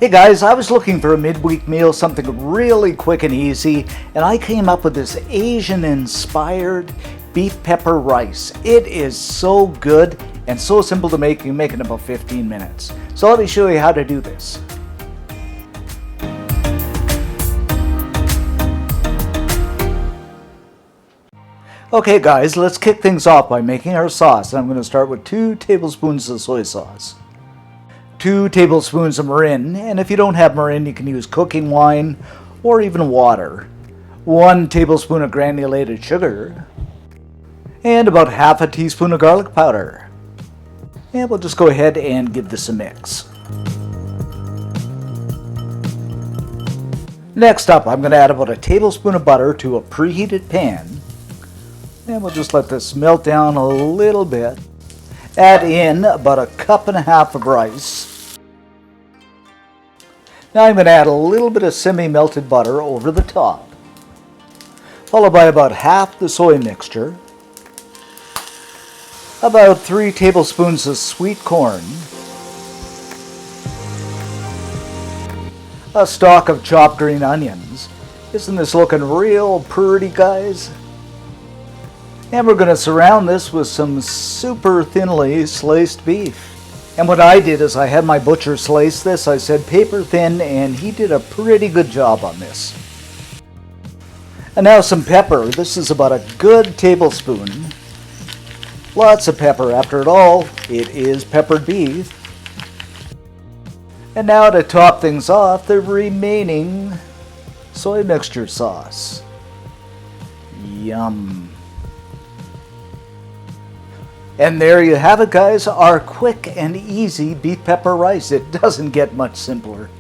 Hey guys, I was looking for a midweek meal, something really quick and easy, and I came up with this Asian-inspired beef pepper rice. It is so good and so simple to make. You can make it in about 15 minutes. So let me show you how to do this. Okay guys, let's kick things off by making our sauce. I'm going to start with 2 tablespoons of soy sauce. 2 tablespoons of mirin, and if you don't have mirin, you can use cooking wine or even water. 1 tablespoon of granulated sugar, and about ½ a teaspoon of garlic powder. And we'll just go ahead and give this a mix. Next up, I'm going to add about a tablespoon of butter to a preheated pan. And we'll just let this melt down a little bit. Add in about 1.5 cups of rice. Now I'm going to add a little bit of semi-melted butter over the top, followed by about half the soy mixture, about 3 tablespoons of sweet corn, a stalk of chopped green onions. Isn't this looking real pretty, guys? And we're going to surround this with some super thinly sliced beef. And what I did is I had my butcher slice this. I said paper thin, and he did a pretty good job on this. And now some pepper. This is about a good tablespoon. Lots of pepper. After all, it is peppered beef. And now to top things off, the remaining soy mixture sauce. Yum. And there you have it, guys, our quick and easy beef pepper rice. It doesn't get much simpler.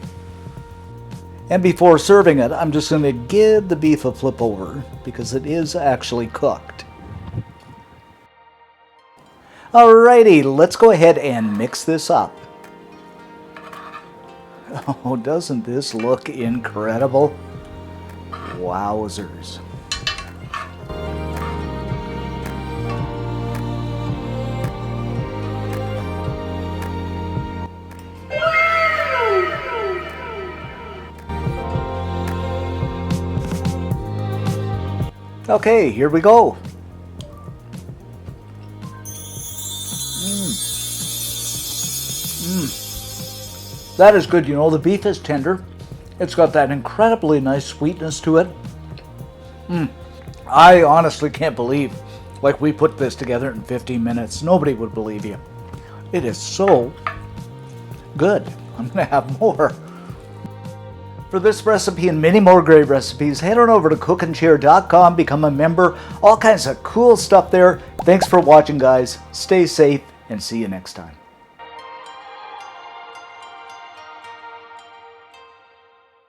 And before serving it, I'm just going to give the beef a flip over because it is actually cooked. Alrighty, let's go ahead and mix this up. Oh, doesn't this look incredible? Wowzers. Okay, here we go. That is good. You know, the beef is tender. It's got that incredibly nice sweetness to it. I honestly can't believe, like, we put this together in 15 minutes. Nobody would believe you. It is so good. I'm going to have more. For this recipe and many more great recipes, head on over to cookandshare.com, become a member, all kinds of cool stuff there. Thanks for watching, guys. Stay safe and see you next time.